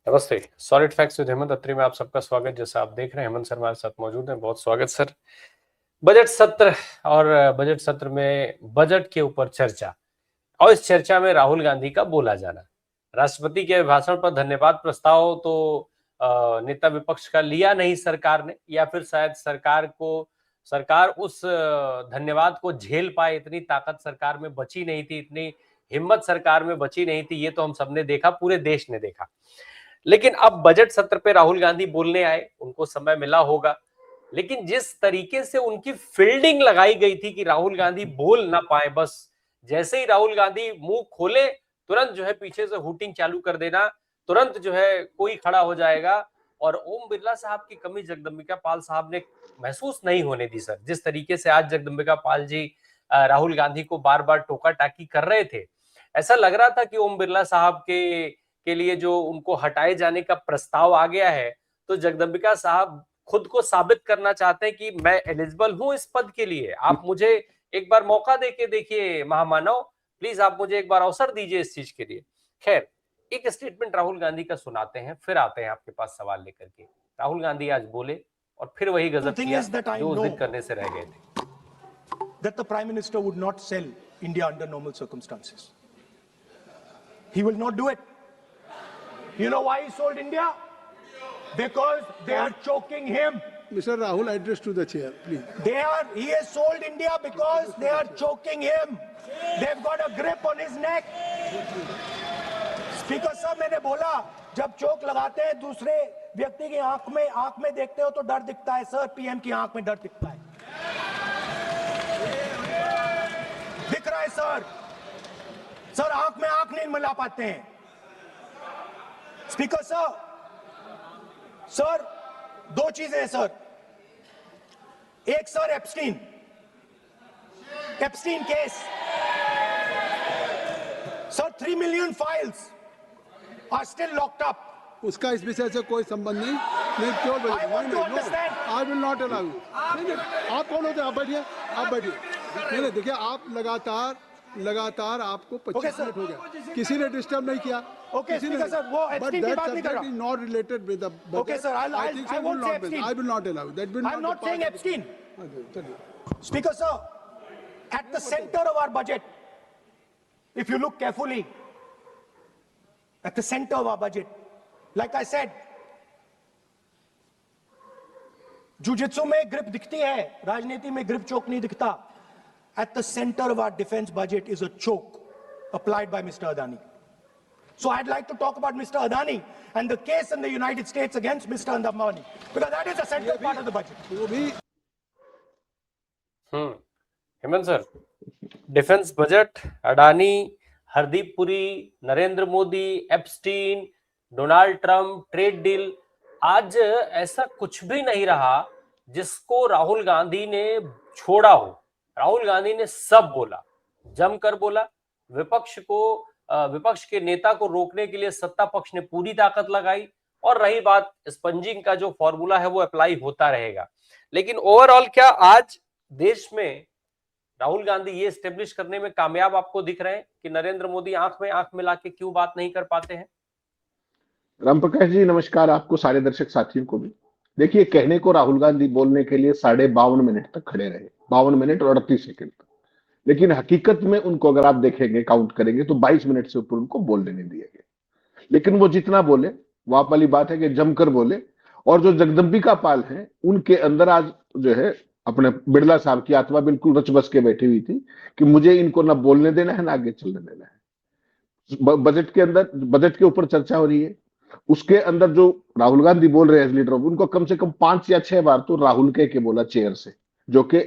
नमस्ते। Solid facts with Hemant अत्री में आप सबका स्वागत। जैसा आप देख रहे हैं, हेमंत सर हमारे साथ मौजूद हैं। बहुत स्वागत सर। बजट सत्र और बजट सत्र में बजट के ऊपर चर्चा और इस चर्चा में राहुल गांधी का बोला जाना, राष्ट्रपति के भाषण पर धन्यवाद प्रस्ताव तो नेता विपक्ष का लिया नहीं सरकार ने, या फिर शायद सरकार उस धन्यवाद को झेल पाए, इतनी ताकत सरकार में बची नहीं थी, इतनी हिम्मत सरकार में बची नहीं थी। ये तो हम सबने देखा, पूरे देश ने देखा। लेकिन अब बजट सत्र पे राहुल गांधी बोलने आए, उनको समय मिला होगा, लेकिन जिस तरीके से उनकी फील्डिंग लगाई गई थी कि राहुल गांधी बोल ना पाए, बस जैसे ही राहुल गांधी मुंह खोले तुरंत जो है पीछे से हुटिंग चालू कर देना, तुरंत जो है कोई खड़ा हो जाएगा। और ओम बिरला साहब की कमी जगदंबिका पाल साहब ने महसूस नहीं होने दी सर। जिस तरीके से आज जगदंबिका पाल जी राहुल गांधी को बार बार टोका टाकी कर रहे थे, ऐसा लग रहा था कि ओम बिरला साहब के लिए जो उनको हटाए जाने का प्रस्ताव आ गया है, तो जगदंबिका साहब खुद को साबित करना चाहते हैं कि मैं एलिजिबल हूं इस पद के लिए, आप मुझे एक बार मौका देके देखिए महामानव, प्लीज आप मुझे एक बार अवसर दीजिए इस चीज के लिए। खैर, एक स्टेटमेंट राहुल गांधी का सुनाते हैं, फिर आते हैं आपके पास सवाल लेकर के। राहुल गांधी आज बोले और फिर वही गजब किया जो उस दिन करने से रह गए थे। That the Prime Minister would not sell India under normal circumstances. He will not do it. You know why he sold India? Because they are choking him. Mr. Rahul, address to the chair, please. He has sold India because they are choking him. They've got a grip on his neck. Speaker साहब, मैंने बोला जब चोक लगाते हैं दूसरे व्यक्ति की आंख में देखते हो तो डर दिखता है सर, पीएम की आंख में डर दिखता है, दिख रहा है सर आंख में आंख नहीं मिला पाते हैं। स्पीकर सर दो चीजें हैं सर। एक sir Epstein case sir, 3 million files are still locked up. उसका इस विषय से कोई संबंध नहीं क्यों बोल I will not allow you. आप कौन होते हैं? आप बैठिए। नहीं देखिए, आप लगातार आपको 25 मिनट हो गया, किसी ने डिस्टर्ब नहीं किया। ओके सर, वो एप्स्टीन की बात नहीं कर रहा। Not related with the budget. Okay sir, I will not allow that. I am not saying Epstein. Speaker sir, at the center of our budget, if you look carefully, at the center of our budget, like I said, jujitsu में grip दिखती है, राजनीति में grip चोक नहीं दिखता। At the center of our defense budget is a choke applied by Mr. Adani. So I'd like to talk about Mr. Adani and the case in the United States against Mr. Adani, because that is a central part of the budget. Hemant sir, defence budget, Adani, Hardeep Puri, Narendra Modi, Epstein, Donald Trump, trade deal, आज ऐसा कुछ भी नहीं रहा जिसको राहुल गांधी ने छोड़ा हो। राहुल गांधी ने सब बोला, जमकर बोला। विपक्ष के नेता को रोकने के लिए सत्ता पक्ष ने पूरी ताकत लगाई, और रही बात स्पंजिंग का, जो फॉर्मूला है वो अप्लाई होता रहेगा। लेकिन ओवरऑल क्या आज देश में राहुल गांधी ये एस्टेब्लिश करने में कामयाब आपको दिख रहे हैं कि नरेंद्र मोदी आंख में आंख मिला के क्यों बात नहीं कर पाते हैं? राम प्रकाश जी नमस्कार, आपको सारे दर्शक साथियों को भी। देखिए, कहने को राहुल गांधी बोलने के लिए 52.5 मिनट तक खड़े रहे, 52 मिनट और 38 सेकंड तक, लेकिन हकीकत में उनको अगर आप देखेंगे, काउंट करेंगे तो 22 मिनट से ऊपर उनको बोलने नहीं दिया गया। लेकिन वो जितना बोले, वहां वाली बात है कि जमकर बोले। और जो जगदंबिका पाल है, उनके अंदर आज जो है अपने बिड़ला साहब की आत्मा बिल्कुल रच बस के बैठी हुई थी कि मुझे इनको ना बोलने देना है ना आगे चलने देना है। बजट के अंदर, बजट के ऊपर चर्चा हो रही है, उसके अंदर जो राहुल गांधी बोल रहे हैं लीडर, उनको कम से कम 5 या 6 बार तो राहुल के बोला चेयर से, जो कि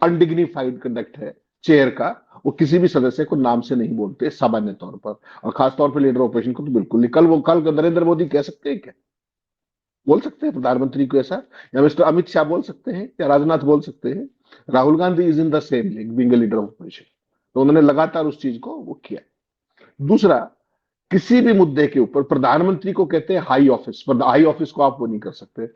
अनडिग्निफाइड कंडक्ट है चेयर का। वो किसी भी सदस्य को नाम से नहीं बोलते सामान्य तौर पर, और खासतौर पर लीडर ऑपोजिशन को तो बिल्कुल नहीं। कल नरेंद्र मोदी कह सकते हैं क्या? बोल सकते हैं प्रधानमंत्री को ऐसा? या मिस्टर अमित शाह बोल सकते हैं, या राजनाथ बोल सकते हैं? Rahul Gandhi is in the same league, being a leader of opposition. तो उन्होंने लगातार उस चीज को वो किया। दूसरा, किसी भी मुद्दे के ऊपर प्रधानमंत्री को कहते हैं हाई ऑफिस, पर हाई ऑफिस को आप वो नहीं कर सकते।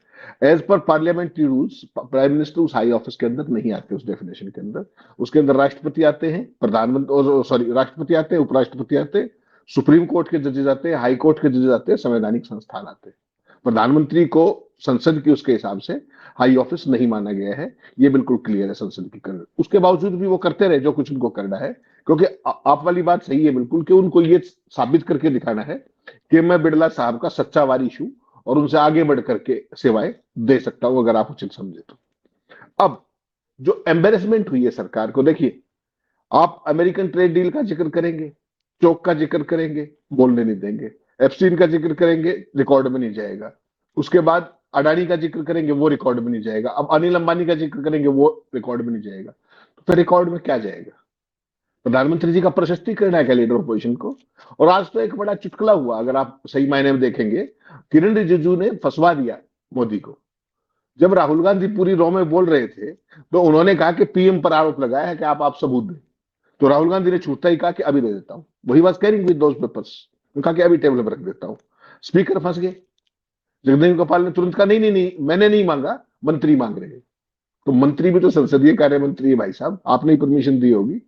As per parliamentary rules, prime minister उस हाई ऑफिस के अंदर नहीं आते, उस डेफिनेशन के अंदर। उसके अंदर राष्ट्रपति आते हैं, राष्ट्रपति आते हैं, उपराष्ट्रपति आते हैं, सुप्रीम कोर्ट के जजेस आते हैं, हाई कोर्ट के जजेस आते हैं, संवैधानिक संस्थान आते हैं। प्रधानमंत्री को संसद की उसके हिसाब से हाई ऑफिस नहीं माना गया है, ये बिल्कुल क्लियर है संसद की कर। उसके बावजूद भी वो करते रहे जो कुछ उनको करना है, क्योंकि आप वाली बात सही है बिल्कुल कि उनको ये साबित करके दिखाना है कि मैं बिड़ला साहब का सच्चा वारिस हूं और उनसे आगे बढ़ करके सेवाएं दे सकता हूं अगर आप उचित समझे तो। अब जो एम्बेरसमेंट हुई है सरकार को, देखिए आप अमेरिकन ट्रेड डील का जिक्र करेंगे, चोक का जिक्र करेंगे, बोलने नहीं देंगे, एप्स्टीन का जिक्र करेंगे, रिकॉर्ड में नहीं जाएगा, उसके बाद अडानी का जिक्र करेंगे, वो रिकॉर्ड में नहीं जाएगा, अब अनिल अंबानी का जिक्र करेंगे, वो रिकॉर्ड में नहीं जाएगा, तो फिर रिकॉर्ड में क्या जाएगा? प्रधानमंत्री जी का प्रशस्तीकरण है क्या लीडर ऑपोजिशन को? और आज तो एक बड़ा चुटकुला हुआ, अगर आप सही मायने में देखेंगे, किरण रिजिजू ने फंसवा दिया मोदी को। जब राहुल गांधी पूरी रो में बोल रहे थे तो उन्होंने कहा कि पीएम पर आरोप लगाया है कि आप सबूत दें, तो राहुल गांधी ने छूटता ही कहा कि अभी दे देता हूं, वही was carrying with those papers, उन्होंने कहा कि अभी टेबल पर रख देता हूं। स्पीकर फंस गए, जगदेव गोपाल ने तुरंत कहा नहीं नहीं नहीं, मैंने नहीं मांगा, मंत्री मांग रहे हैं। तो मंत्री भी तो संसदीय कार्य मंत्री है भाई साहब, आपने ही परमिशन दी होगी।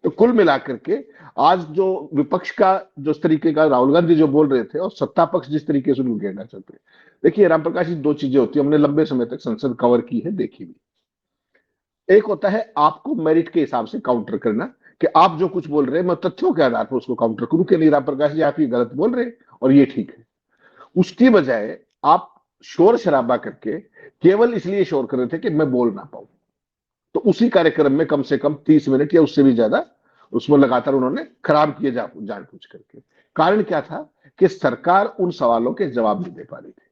तो कुल मिलाकर के आज जो विपक्ष का जो इस तरीके का राहुल गांधी जो बोल रहे थे और सत्ता पक्ष जिस तरीके से उनको घेरना चाहते हैं, देखिए रामप्रकाश जी, दो चीजें होती है, हमने लंबे समय तक संसद कवर की है, देखी भी। एक होता है आपको मेरिट के हिसाब से काउंटर करना कि आप जो कुछ बोल रहे हैं मैं तथ्यों के आधार पर उसको काउंटर करूं कि नहीं रामप्रकाश जी आप ये गलत बोल रहे हैं और ये ठीक है। उसकी बजाय आप शोर शराबा करके केवल इसलिए शोर कर रहे थे कि मैं बोल ना पाऊं, तो उसी कार्यक्रम में कम से कम 30 मिनट या उससे भी ज्यादा उसमें लगातार उन्होंने खराब किए जानबूझ करके। कारण क्या था कि सरकार उन सवालों के जवाब नहीं दे पा रही थी।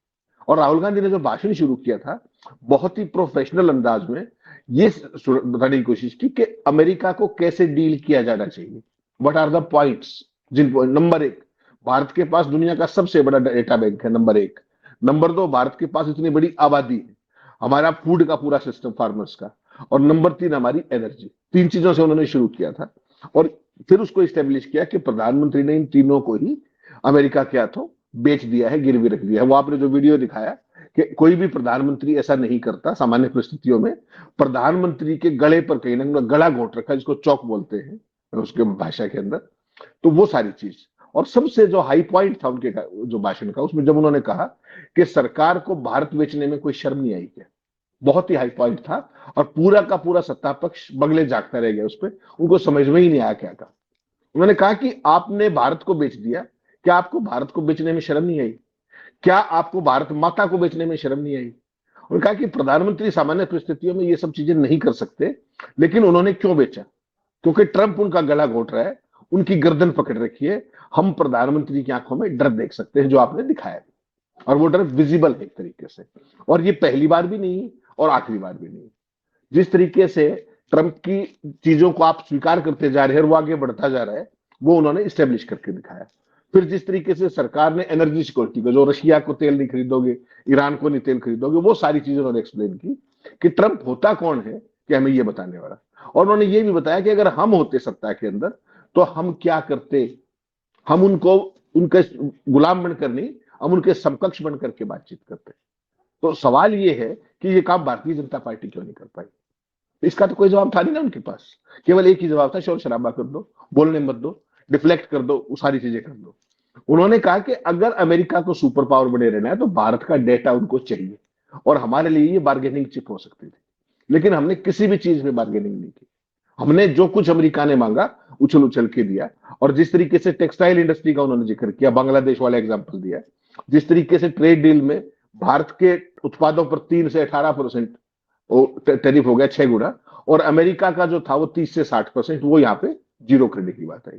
और राहुल गांधी ने जो भाषण शुरू किया था, बहुत ही प्रोफेशनल अंदाज में ये बताने की कोशिश की कि अमेरिका को कैसे डील किया जाना चाहिए, what are the points. Number एक, भारत के पास दुनिया का सबसे बड़ा डेटा बैंक है, नंबर एक। नंबर दो, भारत के पास इतनी बड़ी आबादी है, हमारा फूड का पूरा सिस्टम फार्मर्स का, और नंबर तीन हमारी एनर्जी। तीन चीजों से उन्होंने शुरू किया था और फिर उसको स्टेब्लिश किया कि प्रधानमंत्री ने इन तीनों को ही अमेरिका के हाथों बेच दिया है, गिरवी रख दिया है। वो आपने जो वीडियो दिखाया कि कोई भी प्रधानमंत्री ऐसा नहीं करता सामान्य परिस्थितियों में, प्रधानमंत्री के गले पर कहीं ना गला घोट रखा, जिसको चौक बोलते हैं उसके भाषा के अंदर, तो वो सारी चीज। और सबसे जो हाई पॉइंट था उनके जो भाषण का, उसमें जब उन्होंने कहा कि सरकार को भारत बेचने में कोई शर्म नहीं आई क्या, बहुत ही हाई पॉइंट था। और पूरा का पूरा सत्ता पक्ष बगले जागता रह गया उस पर, उनको समझ में ही नहीं आया क्या कहा। उन्होंने कहा कि आपने भारत को बेच दिया, क्या आपको भारत को बेचने में शर्म नहीं आई? क्या आपको भारत माता को बेचने में शर्म नहीं आई? उन्होंने कहा कि प्रधानमंत्री सामान्य परिस्थितियों में ये सब चीजें नहीं कर सकते, लेकिन उन्होंने क्यों बेचा? क्योंकि ट्रंप उनका गला घोट रहा है, उनकी गर्दन पकड़ रखी है। हम प्रधानमंत्री की आंखों में डर देख सकते हैं, जो आपने दिखाया, और वो डर विजिबल है एक तरीके से। और ये पहली बार भी नहीं और आखिरी बार भी नहीं। जिस तरीके से ट्रंप की चीजों को आप स्वीकार करते जा रहे हैं और वो आगे बढ़ता जा रहा है, वो उन्होंने स्टेब्लिश करके दिखाया। फिर जिस तरीके से सरकार ने एनर्जी सिक्योरिटी को, जो रशिया को तेल नहीं खरीदोगे, ईरान को नहीं तेल खरीदोगे, वो सारी चीजें उन्होंने एक्सप्लेन की कि ट्रंप होता कौन है कि हमें ये बताने वाला। और उन्होंने ये भी बताया कि अगर हम होते सत्ता के अंदर तो हम क्या करते, हम उनको उनके गुलाम बनकर नहीं, हम उनके समकक्ष बनकर के बातचीत करते। तो सवाल ये है कि ये काम भारतीय जनता पार्टी क्यों नहीं कर पाई? इसका तो कोई जवाब था नहीं ना उनके पास, केवल एक ही जवाब था, शोर शराबा कर दो, बोलने मत दो, डिफ्लेक्ट कर दो, वो सारी चीजें कर दो। उन्होंने कहा कि अगर अमेरिका को सुपर पावर बने रहना है तो भारत का डेटा उनको चाहिए, और हमारे लिए ये बार्गेनिंग चिप हो सकती थी। लेकिन हमने किसी भी चीज में बार्गेनिंग नहीं की, हमने जो कुछ अमेरिका ने मांगा उछल उछल के दिया। और जिस तरीके से टेक्सटाइल इंडस्ट्री का उन्होंने जिक्र किया, बांग्लादेश वाला एग्जाम्पल दिया, जिस तरीके से ट्रेड डील में भारत के उत्पादों पर 3 से 18% टैरिफ हो गया, 6 गुना, और अमेरिका का जो था वो 30 से 60%, वो यहाँ पे जीरो क्रेडिट की बात आई।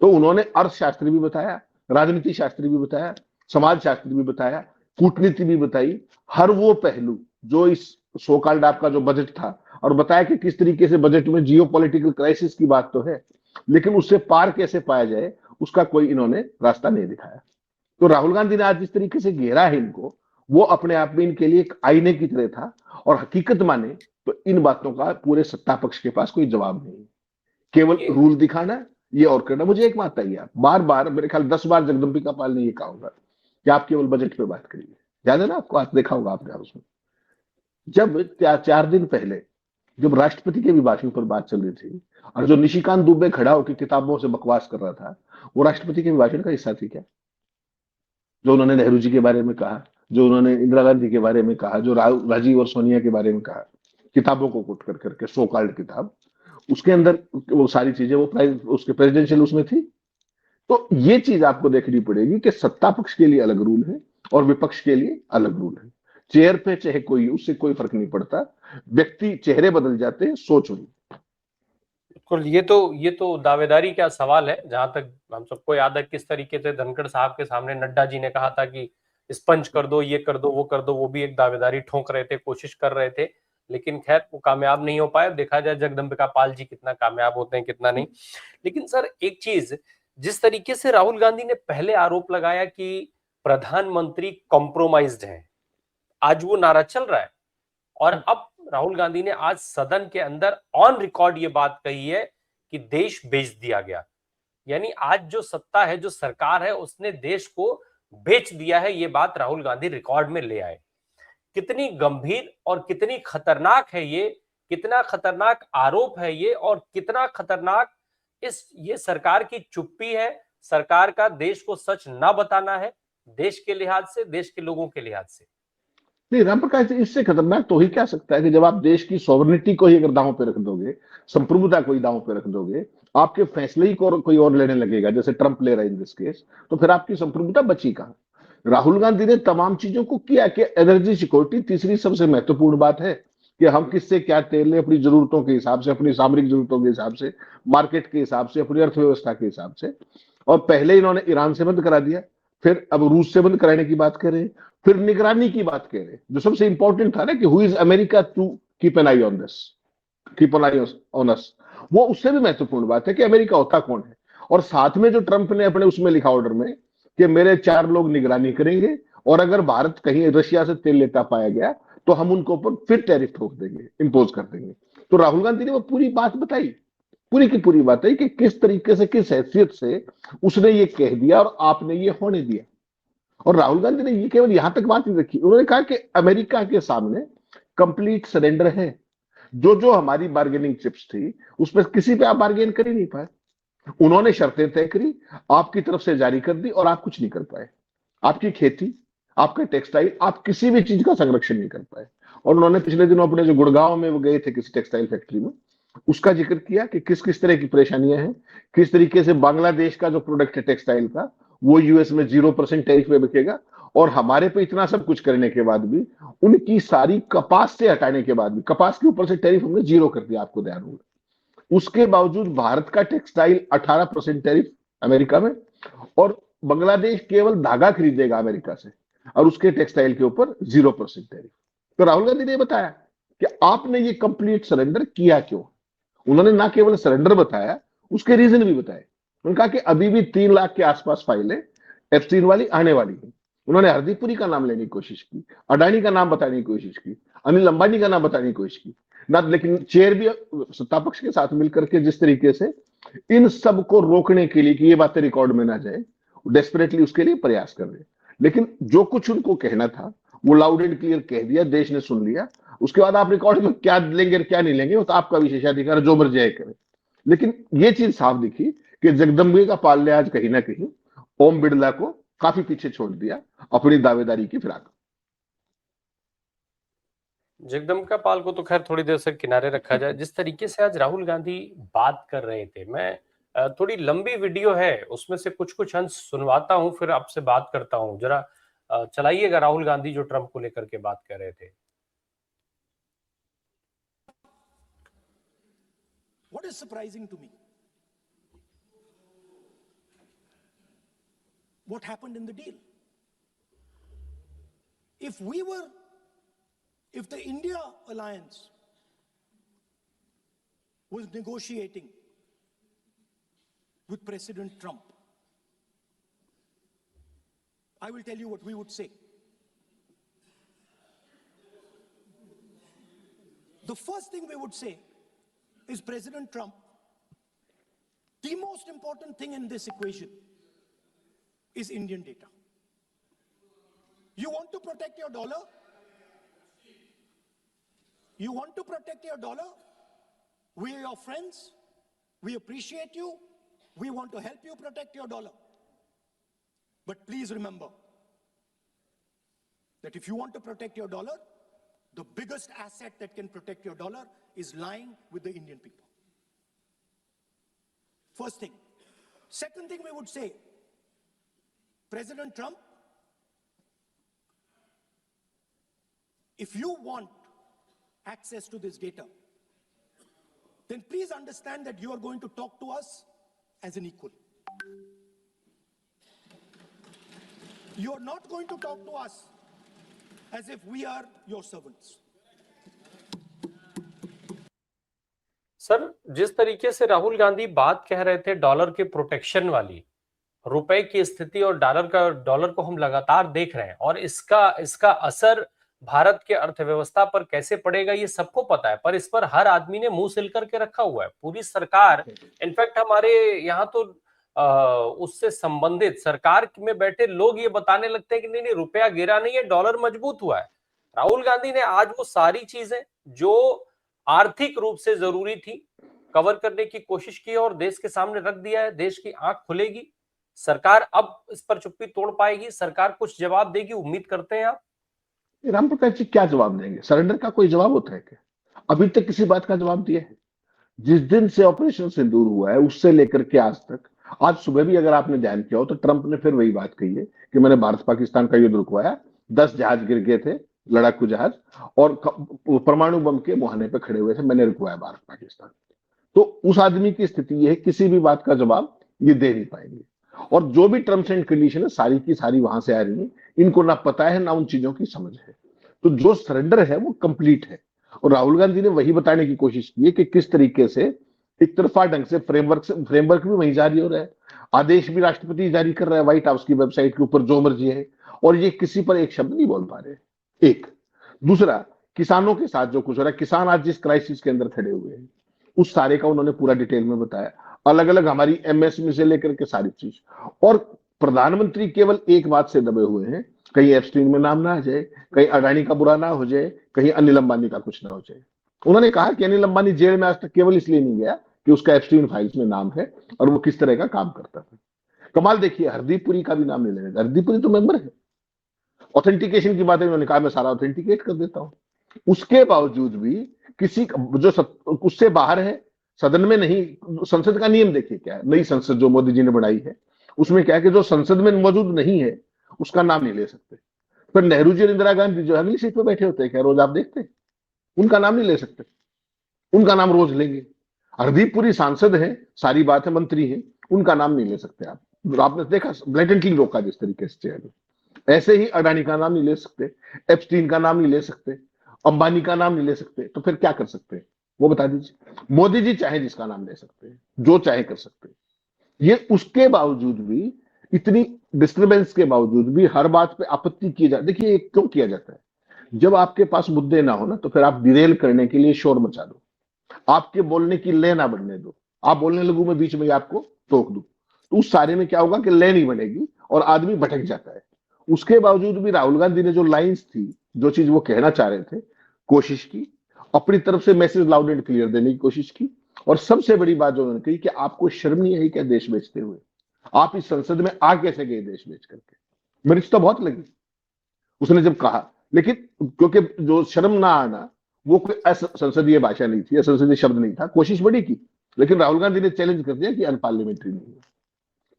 तो उन्होंने अर्थशास्त्री भी बताया, राजनीति शास्त्री भी बताया, समाज शास्त्री भी बताया, कूटनीति भी बताई, हर वो पहलू जो इस सो कॉल्ड आपका जो बजट था, और बताया कि किस तरीके से बजट में जियो पॉलिटिकल क्राइसिस की बात तो है, लेकिन उससे पार कैसे पाया जाए उसका कोई इन्होंने रास्ता नहीं दिखाया। तो राहुल गांधी ने आज जिस तरीके से घेरा है इनको, वो अपने आप में इनके लिए एक आईने की तरह था। और हकीकत माने तो इन बातों का पूरे सत्ता पक्ष के पास कोई जवाब नहीं, केवल रूल दिखाना, ये और करना। मुझे एक बात आई, आप बार बार, मेरे ख्याल 10 बार जगदम्बिका पाल ने ये कहा होगा कि आप केवल बजट पे बात करिए, याद है ना आपको? आज देखा होगा आपने उसमें, जब 4 दिन पहले जब राष्ट्रपति के अभिभाषण पर बात चल रही थी और जो निशिकांत दुबे खड़ा होकर किताबों से बकवास कर रहा था, वो राष्ट्रपति के अभिभाषण का हिस्सा थी क्या? जो उन्होंने नेहरू जी के बारे में कहा, जो उन्होंने इंदिरा गांधी के बारे में कहा, जो राजीव और सोनिया के बारे में कहा, किताबों को कोट कर करके, सो कॉल्ड किताब, उसके अंदर वो सारी चीजें वो उसके प्रेसिडेंशियल उसमें थी। तो ये चीज आपको देखनी पड़ेगी कि सत्ता पक्ष के लिए अलग रूल है और विपक्ष के लिए अलग रूल है। चेयर पे चाहे कोई, उससे कोई फर्क नहीं पड़ता, व्यक्ति चेहरे बदल जाते हैं, सोच हुई। बिल्कुल, ये तो दावेदारी का सवाल है। जहां तक हम सबको याद है किस तरीके से धनखड़ साहब के सामने नड्डा जी ने कहा था कि स्पंज कर दो, ये कर दो, वो कर दो, वो भी एक दावेदारी ठोक रहे थे, कोशिश कर रहे थे, लेकिन खैर वो कामयाब नहीं हो पाए। देखा जाए जगदम्बिका पाल जी कितना कामयाब होते हैं, कितना नहीं। लेकिन सर एक चीज, जिस तरीके से राहुल गांधी ने पहले आरोप लगाया कि प्रधानमंत्री कॉम्प्रोमाइज्ड हैं, आज वो नारा चल रहा है, और अब राहुल गांधी ने आज सदन के अंदर ऑन रिकॉर्ड ये बात कही है कि देश बेच दिया गया। यानी आज जो सत्ता है, जो सरकार है, उसने देश को बेच दिया है। ये बात राहुल गांधी रिकॉर्ड में ले आए। कितनी गंभीर और कितनी खतरनाक है ये, कितना खतरनाक आरोप है ये, और कितना खतरनाक ये सरकार की चुप्पी है, सरकार का देश को सच ना बताना है, देश के लिहाज से, देश के लोगों के लिहाज से। नहीं राम प्रकाश जी, इससे खतरनाक तो ही क्या सकता है कि जब आप देश की सॉवरेनिटी को ही अगर दांव पे रख दोगे, संप्रभुता को ही दांव पे रख दोगे, आपके फैसले ही कोई और लेने लगेगा, जैसे ट्रंप ले रहा है इन दिस केस, तो फिर आपकी संप्रभुता बची कहां? राहुल गांधी ने तमाम चीजों को किया कि एनर्जी सिक्योरिटी तीसरी सबसे महत्वपूर्ण बात है कि हम किससे क्या तेल लें, अपनी जरूरतों के हिसाब से, अपनी सामरिक जरूरतों के हिसाब से, मार्केट के हिसाब से, अपनी अर्थव्यवस्था के हिसाब से। और पहले इन्होंने ईरान से बंद करा दिया, फिर अब रूस से बंद कराने की बात कर रहे हैं, फिर निगरानी की बात कह रहे हैं। जो सबसे इंपॉर्टेंट था ना कि who is America to keep an eye on this, keep an eye on us, वो उससे भी महत्वपूर्ण बात है कि अमेरिका होता कौन है। और साथ में जो ट्रंप ने अपने उसमें लिखा ऑर्डर में कि मेरे 4 लोग निगरानी करेंगे, और अगर भारत कहीं रशिया से तेल लेता पाया गया तो हम उनको ऊपर फिर टैरिफ ठोक देंगे, इंपोज कर देंगे। तो राहुल गांधी ने वो पूरी बात बताई, पूरी की पूरी बात है कि किस तरीके से, किस हैसियत से उसने ये कह दिया और आपने ये होने दिया। और राहुल गांधी ने ये केवल यहां तक बात नहीं रखी, उन्होंने कहा कि अमेरिका के सामने कंप्लीट सरेंडर है। जो जो हमारी बार्गेनिंग चिप्स थी उस पर किसी पे आप बार्गेन कर ही नहीं पाए। उन्होंने शर्तें तय करी, आपकी तरफ से जारी कर दी, और आप कुछ नहीं कर पाए। आपकी खेती, आपका टेक्सटाइल, आप किसी भी चीज का संरक्षण नहीं कर पाए। और उन्होंने पिछले दिनों अपने जो गुड़गांव में वो गए थे किसी टेक्सटाइल फैक्ट्री में, उसका जिक्र किया कि किस किस तरह की परेशानियां हैं, किस तरीके से बांग्लादेश का जो प्रोडक्ट है टेक्सटाइल का, वो यूएस में 0% टैरिफ में बिकेगा, और हमारे पे इतना सब कुछ करने के बाद भी, उनकी सारी कपास से हटाने के बाद भी, कपास के ऊपर से टैरिफ हमने 0 कर दिया, आपको ध्यान होगा। उसके बावजूद भारत का टेक्सटाइल 18% टैरिफ अमेरिका में, और बांग्लादेश केवल धागा खरीदेगा अमेरिका से, और उसके टेक्सटाइल के ऊपर 0% टैरिफ। तो राहुल गांधी ने बताया कि आपने ये कंप्लीट सरेंडर किया क्यों। उन्होंने ना केवल सरेंडर बताया, उसके रीजन भी बताए। उन्होंने कहा कि अभी भी 3 लाख के आसपास फाइलें एफसीन वाली आने वाली है। उन्होंने हरदीप पुरी का नाम लेने की कोशिश की, अडानी का नाम बताने की कोशिश की, अनिल अंबानी का नाम बताने की कोशिश की ना, लेकिन चेयर भी सत्ता पक्ष के साथ मिलकर के जिस तरीके से इन सब को रोकने के लिए कि ये बातें रिकॉर्ड में ना जाए, डेस्परेटली उसके लिए प्रयास कर रहे हैं। लेकिन जो कुछ उनको कहना था वो लाउड एंड क्लियर कह दिया, देश ने सुन लिया। उसके बाद आप रिकॉर्ड में क्या लेंगे और क्या नहीं लेंगे वो तो आपका विशेषाधिकार, जो मर्जी आए करे। लेकिन ये चीज साफ दिखी कि जगदम्बिका पाल ने आज कहीं ना कहीं ओम बिड़ला को काफी पीछे छोड़ दिया अपनी दावेदारी की फिराक। जगदम्बिका पाल को तो खैर थोड़ी देर से किनारे रखा जाए। जिस तरीके से आज राहुल गांधी बात कर रहे थे, मैं थोड़ी लंबी वीडियो है, उसमें से कुछ कुछ अंश सुनवाता हूं, फिर आपसे बात करता हूं। जरा चलाइएगा राहुल गांधी जो ट्रंप को लेकर के बात कर रहे थे। What is surprising to me? What happened in the deal? If the India alliance was negotiating with President Trump, I will tell you what we would say. The first thing we would say is, President Trump, the most important thing in this equation is Indian data. You want to protect your dollar? You want to protect your dollar? We are your friends. We appreciate you. We want to help you protect your dollar. But please remember that if you want to protect your dollar, the biggest asset that can protect your dollar is lying with the Indian people. First thing. Second thing we would say, President Trump, if you want access to this data, then please understand that you are going to talk to us as an equal. You are not going to talk to us as if we are your servants. Sir, जिस तरीके से राहुल गांधी बात कह रहे थे dollar के protection वाली, रुपए की स्थिति और डॉलर को हम लगातार देख रहे हैं और इसका असर भारत के अर्थव्यवस्था पर कैसे पड़ेगा ये सबको पता है, पर इस पर हर आदमी ने मुंह सिल करके रखा हुआ है। पूरी सरकार, इनफैक्ट हमारे यहाँ तो उससे संबंधित सरकार में बैठे लोग ये बताने लगते हैं कि नहीं रुपया गिरा नहीं है, डॉलर मजबूत हुआ है। राहुल गांधी ने आज वो सारी चीजें जो आर्थिक रूप से जरूरी थी कवर करने की कोशिश की और देश के सामने रख दिया है। देश की आंख खुलेगी, सरकार अब इस पर चुप्पी तोड़ पाएगी, सरकार कुछ जवाब देगी, उम्मीद करते हैं आप? रामप्रकाश जी क्या जवाब देंगे? सरेंडर का कोई जवाब होता है क्या? अभी तक किसी बात का जवाब दिया है? जिस दिन से ऑपरेशन सिंदूर हुआ है उससे लेकर के आज तक, आज सुबह भी अगर आपने ध्यान किया हो तो ट्रंप ने फिर वही बात कही है कि मैंने भारत पाकिस्तान का युद्ध रुकवाया, 10 जहाज गिर गए थे, लड़ाकू जहाज, और परमाणु बम के मुहाने पे खड़े हुए थे, मैंने रुकवाया भारत पाकिस्तान। तो उस आदमी की स्थिति यह है, किसी भी बात का जवाब ये दे नहीं पाएंगे। और जो भी टर्म्स एंड कंडीशन है सारी की सारी वहां से आ रही है, इनको ना पता है ना उन चीजों की समझ है। तो जो सरेंडर है वो कंप्लीट है और राहुल गांधी ने वही बताने की कोशिश की है कि किस तरीके से एक तरफा ढंग से फ्रेमवर्क भी वहीं जारी हो रहा है, आदेश भी राष्ट्रपति जारी कर रहा है व्हाइट हाउस की वेबसाइट के ऊपर जो मर्जी है, और ये किसी पर एक शब्द नहीं बोल पा रहे। एक दूसरा, किसानों के साथ जो कुछ हो रहा है, किसान आज जिस क्राइसिस के अंदर खड़े हुए हैं उस सारे का उन्होंने पूरा डिटेल में बताया, अलग अलग हमारी एमएसएमई से लेकर के सारी चीज। और प्रधानमंत्री केवल एक बात से दबे हुए हैं, कहीं एप्स्टीन में नाम ना आ जाए, कहीं अडानी का बुरा ना हो जाए, कहीं अनिल अंबानी का कुछ ना हो जाए। उन्होंने कहा कि अनिल अंबानी जेल में आज तक केवल इसलिए नहीं गया कि उसका एप्स्टीन फाइल्स में नाम है और वो किस तरह का काम करता था। कमाल देखिए, हरदीप पुरी का भी नाम नहीं लेने, हरदीप पुरी तो मेंबर है। ऑथेंटिकेशन की बात है, उन्होंने कहा मैं सारा ऑथेंटिकेट कर देता हूं, उसके बावजूद भी किसी जो उससे बाहर है, सदन में नहीं। संसद का नियम देखिए क्या है, नई संसद जो मोदी जी ने बनाई है उसमें क्या है कि जो संसद में मौजूद नहीं है उसका नाम नहीं ले सकते। पर नेहरू जी और इंदिरा गांधी जो अगली सीट पर बैठे होते हैं, क्या रोज आप देखते हैं, उनका नाम नहीं ले सकते, उनका नाम रोज लेंगे। हरदीप पुरी सांसद है, सारी बात है, मंत्री है, उनका नाम नहीं ले सकते आप। आपने देखा ब्लैटेंटली रोका जिस तरीके से चेयर में। ऐसे ही अडानी का नाम नहीं ले सकते, एप्स्टीन का नाम नहीं ले सकते, अंबानी का नाम नहीं ले सकते, तो फिर क्या कर सकते हैं वो बता दीजिए। मोदी जी चाहे जिसका नाम ले सकते हैं, जो चाहे कर सकते हैं। ये उसके बावजूद भी, इतनी डिस्टर्बेंस के बावजूद भी हर बात पे आपत्ति की जाती। देखिए क्यों किया जाता है, जब आपके पास मुद्दे ना हो ना तो फिर आप डिरेल करने के लिए शोर मचा दो, आपके बोलने की ले ना बनने दो। आप बोलने लगू मैं बीच में आपको टोक दूं, तो उस सारे में क्या होगा कि ले नहीं बनेगी और आदमी भटक जाता है। उसके बावजूद भी राहुल गांधी ने जो लाइंस थी, जो चीज वो कहना चाह रहे थे, कोशिश की, अपनी तरफ से मैसेज लाउड एंड क्लियर देने की कोशिश की। और सबसे बड़ी बात जो उन्होंने कही कि आपको शर्म नहीं आई क्या देश बेचते हुए, आप इस संसद में आ कैसे गए देश बेच करके। मिर्च तो बहुत लगी उसने जब कहा, लेकिन क्योंकि जो शर्म ना आना वो कोई असंसदीय भाषा नहीं थी, असंसदीय शब्द नहीं था। कोशिश बड़ी की, लेकिन राहुल गांधी ने चैलेंज कर दिया कि अनपार्लियामेंट्री नहीं है।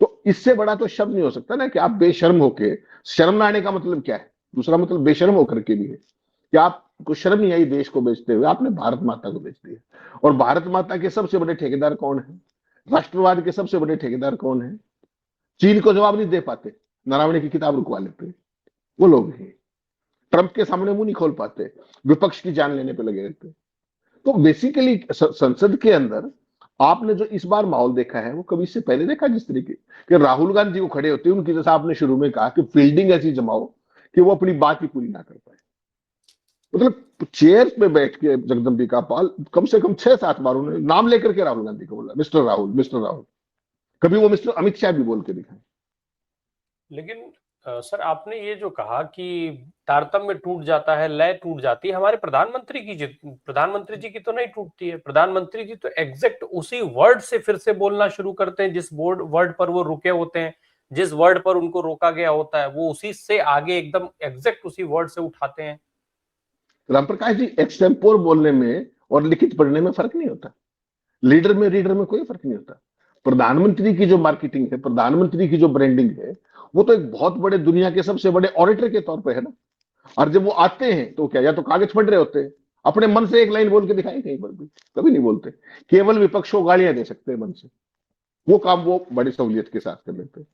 तो इससे बड़ा तो शब्द नहीं हो सकता ना कि आप बेशर्म होके, शर्म ना आने का मतलब क्या है, दूसरा मतलब बेशर्म होकर के भी है कि आपको शर्म नहीं आई देश को बेचते हुए, आपने भारत माता को बेच दिया। और भारत माता के सबसे बड़े ठेकेदार कौन है, राष्ट्रवाद के सबसे बड़े ठेकेदार कौन है? चीन को जवाब नहीं दे पाते, नारायण की किताब रुकवा लेते, वो लोग हैं। ट्रंप के सामने मुंह नहीं खोल पाते, विपक्ष की जान लेने पे लगे रहते। तो बेसिकली संसद के अंदर आपने जो इस बार माहौल देखा है वो कभी इससे पहले देखा, जिस तरीके कि राहुल गांधी को खड़े होते उनकी, जैसा आपने शुरू में कहा कि फील्डिंग ऐसी जमाओ कि वो अपनी बात ही पूरी ना कर पाए। मतलब चेयर पे बैठ के जगदम्बिका पाल कम से कम 6-7 बार उन्होंने नाम लेकर के राहुल गांधी को बोला, मिस्टर राहुल, मिस्टर राहुल। कभी वो मिस्टर अमित शाह भी बोल के दिखाए। लेकिन सर आपने ये जो कहा कि तारतम्य टूट जाता है, लय टूट जाती है, हमारे प्रधानमंत्री जी की तो नहीं टूटती है। प्रधानमंत्री जी तो एग्जैक्ट उसी वर्ड से फिर से बोलना शुरू करते हैं जिस वर्ड पर वो रुके होते हैं, जिस वर्ड पर उनको रोका गया होता है, वो उसी से आगे एकदम एग्जैक्ट उसी वर्ड से उठाते हैं। रामप्रकाश जी, एक्सटेम्पोर बोलने में और लिखित पढ़ने में फर्क नहीं होता। लीडर में रीडर में कोई फर्क नहीं होता। प्रधानमंत्री की जो मार्केटिंग है, प्रधानमंत्री की जो ब्रांडिंग है, वो तो एक बहुत बड़े दुनिया के सबसे बड़े ऑडिटर के तौर पे है ना। और जब वो आते हैं तो क्या, या तो कागज पढ़ रहे होते हैं, अपने मन से एक लाइन बोल के दिखाएं कहीं पर भी, कभी नहीं बोलते। केवल विपक्ष को गालियां दे सकते हैं मन से, वो काम वो बड़ी सहूलियत के साथ कर लेते हैं।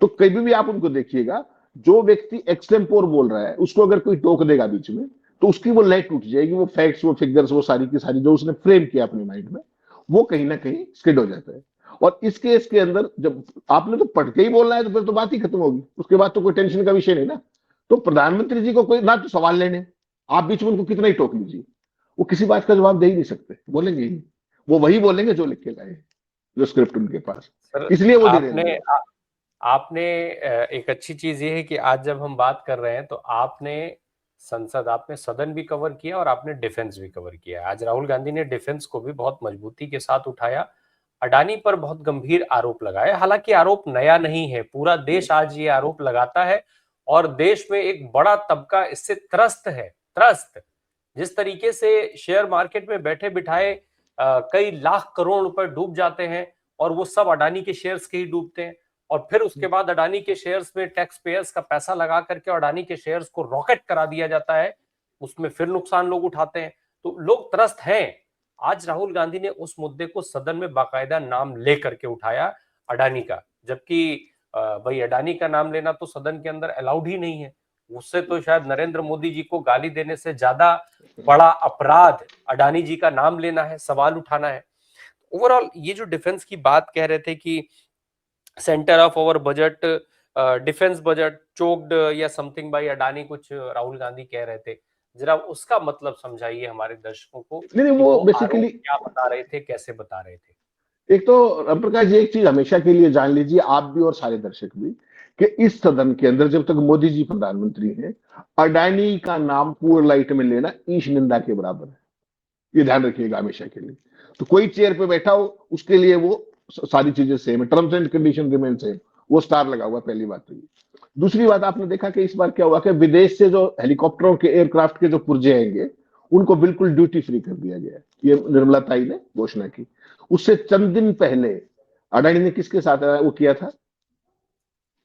तो कभी भी आप उनको देखिएगा, जो व्यक्ति एक्सटेम्पोर बोल रहा है उसको अगर कोई टोक देगा बीच में, तो उसकी वो लय टूट जाएगी। वो फैक्ट्स, वो फिगर्स, वो सारी की सारी जो उसने फ्रेम किया अपने माइंड में, वो कहीं ना कहीं स्किड हो जाता है। और इस केस के अंदर जब आपने तो पढ़ के ही बोलना है, तो फिर तो बात ही खत्म होगी, उसके बाद तो कोई टेंशन का विषय नहीं ना। तो प्रधानमंत्री जी को कोई ना तो सवाल लेने, आप बीच में उनको कितना ही टोक लीजिए, वो किसी बात का जवाब दे ही नहीं सकते, बोलेंगे ही, वो वही बोलेंगे जो लिख के लाए, जो स्क्रिप्ट उनके पास, सर इसलिए वो धीरे आपने आपने एक अच्छी चीज ये है कि आज जब हम बात कर रहे हैं तो आपने आपने सदन भी कवर किया और आपने डिफेंस भी कवर किया। आज राहुल गांधी ने डिफेंस को भी बहुत मजबूती के साथ उठाया, अडानी पर बहुत गंभीर आरोप लगाया। हालांकि आरोप नया नहीं है, पूरा देश आज ये आरोप लगाता है और देश में एक बड़ा तबका इससे त्रस्त है। त्रस्त जिस तरीके से शेयर मार्केट में बैठे बिठाए कई लाख करोड़ रुपए डूब जाते हैं और वो सब अडानी के शेयर्स के ही डूबते हैं, और फिर उसके बाद अडानी के शेयर्स में टैक्स पेयर्स का पैसा लगा करके अडानी के शेयर्स को रॉकेट करा दिया जाता है, उसमें फिर नुकसान लोग उठाते हैं। तो लोग त्रस्त हैं। आज राहुल गांधी ने उस मुद्दे को सदन में बाकायदा नाम लेकर के उठाया अडानी का, जबकि भाई अडानी का नाम लेना तो सदन के अंदर अलाउड ही नहीं है। उससे तो शायद नरेंद्र मोदी जी को गाली देने से ज्यादा बड़ा अपराध अडानी जी का नाम लेना है, सवाल उठाना है। ओवरऑल ये जो डिफेंस की बात कह रहे थे कि centre of our budget, defence budget choked या समथिंग बाय अडानी, कुछ राहुल गांधी कह रहे थे, जरा उसका मतलब समझाइए हमारे दर्शकों को नहीं नहीं, कि वो वो आरोप बेसिकली, क्या बता रहे थे, कैसे बता रहे थे। एक तो रामप्रकाश जी, एक चीज हमेशा के लिए जान लीजिए, आप भी और सारे दर्शक भी, कि इस सदन के अंदर जब तक मोदी जी प्रधानमंत्री हैं, अडानी का नाम पूर्ण लाइट में लेना ईश निंदा के बराबर है। ये ध्यान रखिएगा हमेशा के लिए। तो कोई चेयर पे बैठा हो, उसके लिए वो सारी चीजें सेम है, terms and condition remain same, वो स्टार लगा हुआ, पहली बात तो ये। दूसरी बात, आपने देखा कि इस बार क्या हुआ कि विदेश से जो हेलीकॉप्टरों के, एयरक्राफ्ट के जो पुर्जे आएंगे, उनको बिल्कुल ड्यूटी फ्री कर दिया गया है। ये निर्मला ताई ने घोषणा की। उससे चंद दिन पहले अडानी ने किसके साथ वो किया था,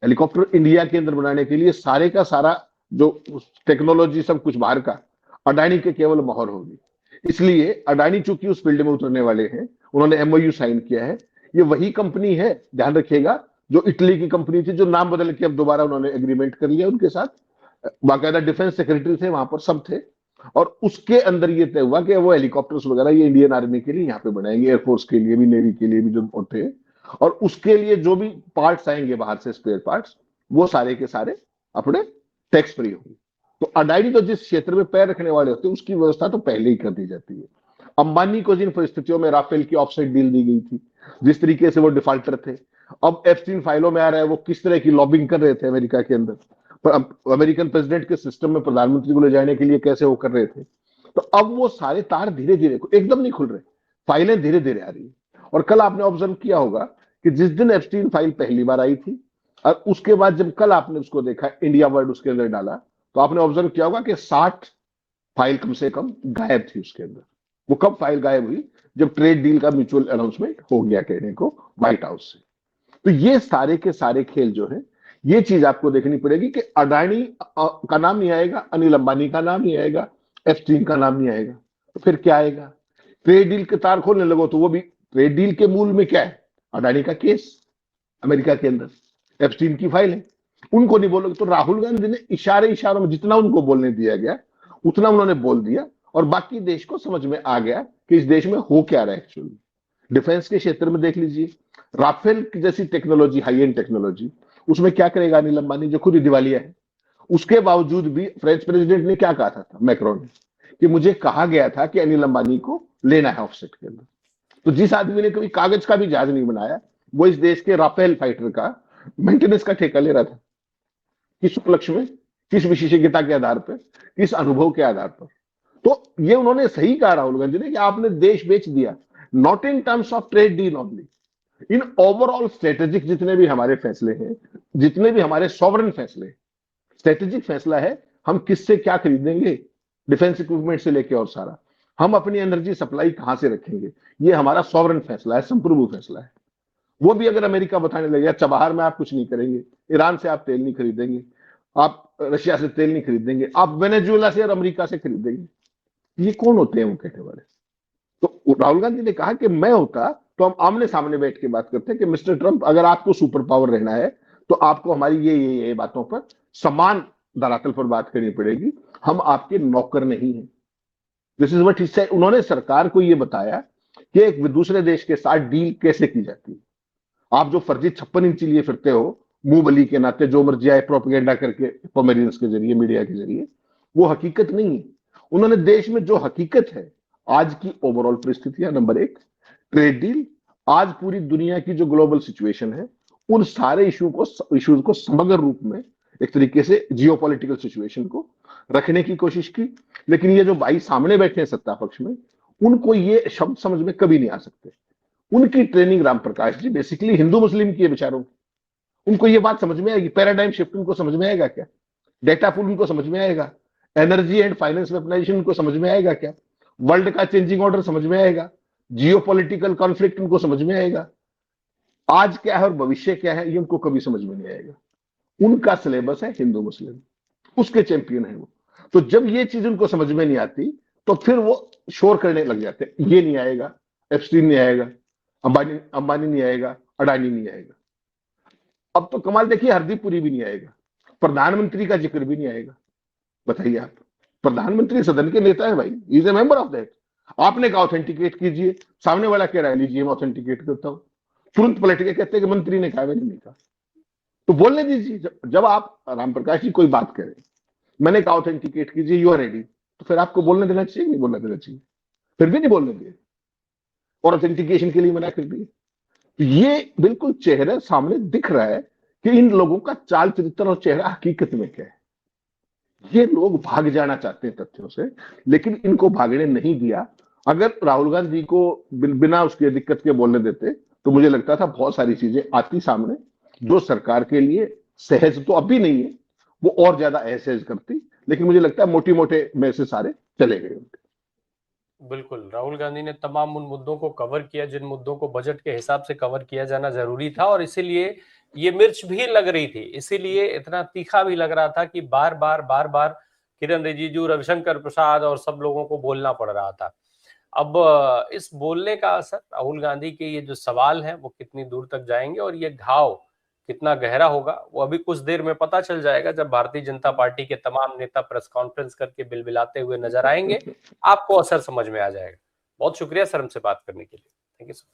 हेलीकॉप्टर इंडिया के अंदर बनाने के लिए सारे का सारा जो टेक्नोलॉजी सब कुछ बाहर का, अडानी के केवल मोहर होगी। इसलिए अडानी चूंकि उस फील्ड में उतरने वाले हैं, उन्होंने एमओयू साइन किया है। ये वही कंपनी है, ध्यान रखिएगा, जो इटली की कंपनी थी, जो नाम बदल के अब दोबारा उन्होंने एग्रीमेंट कर लिया उनके साथ। बाकायदा डिफेंस सेक्रेटरी थे वहां पर, सब थे। और उसके अंदर ये तय हुआ कि वो हेलीकॉप्टर्स वगैरह ये इंडियन आर्मी के लिए यहाँ पे बनाएंगे, एयरफोर्स के लिए भी, नेवी के लिए भी जो थे। और उसके लिए जो भी पार्ट्स आएंगे बाहर से, स्पेयर पार्ट्स, वो सारे के सारे अपने टैक्स फ्री होंगे। तो अडानी तो जिस क्षेत्र में पैर रखने वाले होते हैं, उसकी व्यवस्था तो पहले ही कर दी जाती है। अंबानी को जिन परिस्थितियों में राफेल की ऑफसेट डील दी गई थी, जिस तरीके से वो डिफॉल्टर थे, अब एप्स्टीन फाइलों में आ रहा है वो किस तरह की लॉबिंग कर रहे थे अमेरिका के अंदर, पर अमेरिकन प्रेसिडेंट के सिस्टम में प्रधानमंत्री को ले जाने के लिए कैसे वो कर रहे थे। तो अब वो सारे तार धीरे धीरे, एकदम नहीं खुल रहे, फाइलें धीरे धीरे आ रही है। और कल आपने ऑब्जर्व किया होगा कि जिस दिन एप्स्टीन फाइल पहली बार आई थी, और उसके बाद जब कल आपने उसको देखा, इंडिया वर्ड उसके अंदर डाला, तो आपने ऑब्जर्व किया होगा कि 60 फाइल कम से कम गायब थी उसके अंदर। वो कब फाइल गायब हुई, जब ट्रेड डील का म्यूचुअल अनाउंसमेंट हो गया कहने को व्हाइट हाउस से। तो ये सारे के सारे खेल जो है, ये चीज आपको देखनी पड़ेगी कि अडानी का नाम नहीं आएगा, अनिल अंबानी का नाम नहीं आएगा, एप्स्टीन का नाम नहीं आएगा, तो फिर क्या आएगा। ट्रेड डील के तार खोलने लगो तो वो भी, ट्रेड डील के मूल में क्या है, अडानी का केस अमेरिका के अंदर, एप्स्टीन की फाइल है, उनको नहीं बोलोगे। तो राहुल गांधी ने इशारों में जितना उनको बोलने दिया गया उतना उन्होंने बोल दिया, और बाकी देश को समझ में आ गया कि इस देश में हो क्या रहा है एक्चुअली। डिफेंस के क्षेत्र में देख लीजिए, राफेल की जैसी टेक्नोलॉजी, हाई एंड टेक्नोलॉजी, उसमें क्या करेगा अनिल अंबानी, जो खुद ही दिवालिया है। उसके बावजूद भी फ्रेंच प्रेसिडेंट ने क्या कहा था मैक्रोन ने, कि मुझे कहा गया था कि अनिल अंबानी को लेना है ऑफसेट के अंदर। तो जिस आदमी ने कभी कागज का भी जहाज नहीं बनाया, वो इस देश के राफेल फाइटर का मेंटेनेंस का ठेका ले रहा था। किस उपलक्ष्य में, किस विशेषज्ञता के आधार पर, किस अनुभव के आधार पर। तो ये उन्होंने सही कहा राहुल गांधी ने कि आपने देश बेच दिया, not in terms of trade deal only, in overall strategic जितने भी हमारे फैसले हैं, जितने भी हमारे सॉवरेन फैसले, स्ट्रेटेजिक फैसला है हम किससे क्या खरीदेंगे, डिफेंस इक्विपमेंट से लेके और सारा, हम अपनी एनर्जी सप्लाई कहां से रखेंगे, ये हमारा सॉवरेन फैसला है, संप्रभु फैसला है। वो भी अगर अमेरिका बताने लगे चबहार में आप कुछ नहीं करेंगे, ईरान से आप तेल नहीं खरीदेंगे, आप रशिया से तेल नहीं खरीदेंगे, आप वेनेजुएला से और अमेरिका से खरीदेंगे, ये कौन होते हैं वो कहने वाले। तो राहुल गांधी ने कहा कि मैं होता तो हम आमने सामने बैठ के बात करते हैं कि मिस्टर ट्रंप, अगर आपको सुपर पावर रहना है तो आपको हमारी ये बातों पर समान धरातल पर बात करनी पड़ेगी, हम आपके नौकर नहीं हैं। This is what he said. उन्होंने सरकार को यह बताया कि एक दूसरे देश के साथ डील कैसे की जाती है। आप जो फर्जी 56 इंची लिए फिरते हो मुंह बली के नाते, जो मर्जी आए प्रोपेगेंडा करके पोमेरियंस के जरिए, मीडिया के जरिए, वो हकीकत नहीं है। उन्होंने देश में जो हकीकत है, आज की ओवरऑल परिस्थितियां, नंबर एक ट्रेड डील, आज पूरी दुनिया की जो ग्लोबल सिचुएशन है, उन सारे इश्यूज को समग्र रूप में एक तरीके से जियोपॉलिटिकल सिचुएशन को रखने की कोशिश की। लेकिन ये जो भाई सामने बैठे हैं सत्ता पक्ष में, उनको ये शब्द समझ में कभी नहीं आ सकते। उनकी ट्रेनिंग राम प्रकाश जी बेसिकली हिंदू मुस्लिम की है बेचारों की। उनको ये बात समझ में आएगी, पैराडाइम शिफ्ट उनको समझ में आएगा क्या, डेटा पूल उनको समझ में आएगा, एनर्जी एंड फाइनेंस वेपनाइजेशन उनको समझ में आएगा क्या, वर्ल्ड का चेंजिंग ऑर्डर समझ में आएगा, जियोपॉलिटिकल कॉन्फ्लिक्ट उनको समझ में आएगा, आज क्या है और भविष्य क्या है ये उनको कभी समझ में नहीं आएगा। उनका सिलेबस है हिंदू मुस्लिम, उसके चैंपियन है वो। तो जब ये चीज उनको समझ में नहीं आती तो फिर वो शोर करने लग जाते हैं, ये नहीं आएगा, एप्स्टीन नहीं आएगा, अंबानी नहीं आएगा, अडानी नहीं आएगा। अब तो कमाल देखिए, हरदीप पुरी भी नहीं आएगा, प्रधानमंत्री का जिक्र भी नहीं आएगा। बताइए आप, प्रधानमंत्री सदन के नेता है भाई, is a member of that. आपने कहा ऑथेंटिकेट कीजिए, सामने वाला कह रहा है लीजिए मैं ऑथेंटिकेट करता हूं, तुरंत पलट के कहते हैं कि मंत्री ने कहा, मैंने नहीं कहा। तो बोलने दीजिए, जब आप राम प्रकाश जी कोई बात करें, मैंने कहा ऑथेंटिकेट कीजिए, यू आर रेडी, तो फिर आपको बोलने देना चाहिए, नहीं बोलने देना चाहिए? फिर भी नहीं बोलने दिए और ऑथेंटिकेशन के लिए मना कर दिए। तो ये बिल्कुल चेहरा सामने दिख रहा है कि इन लोगों का चाल चरित्र और चेहरा हकीकत में क्या है। ये लोग भाग जाना चाहते हैं तथ्यों से, लेकिन इनको भागने नहीं दिया। अगर राहुल गांधी को बिना उसके दिक्कत के बोलने देते तो मुझे लगता था बहुत सारी चीजें आती सामने जो सरकार के लिए सहज तो अभी नहीं है, वो और ज्यादा असहज करती। लेकिन मुझे लगता है मोटे मोटे में से सारे चले गए। बिल्कुल, राहुल गांधी ने तमाम उन मुद्दों को कवर किया जिन मुद्दों को बजट के हिसाब से कवर किया जाना जरूरी था, और इसीलिए ये मिर्च भी लग रही थी, इसीलिए इतना तीखा भी लग रहा था कि बार बार किरण रिजिजू, रविशंकर प्रसाद और सब लोगों को बोलना पड़ रहा था। अब इस बोलने का असर, राहुल गांधी के ये जो सवाल हैं वो कितनी दूर तक जाएंगे और ये घाव कितना गहरा होगा, वो अभी कुछ देर में पता चल जाएगा जब भारतीय जनता पार्टी के तमाम नेता प्रेस कॉन्फ्रेंस करके बिलबिलाते हुए नजर आएंगे। आपको असर समझ में आ जाएगा। बहुत शुक्रिया सर हमसे बात करने के लिए। Thank you sir.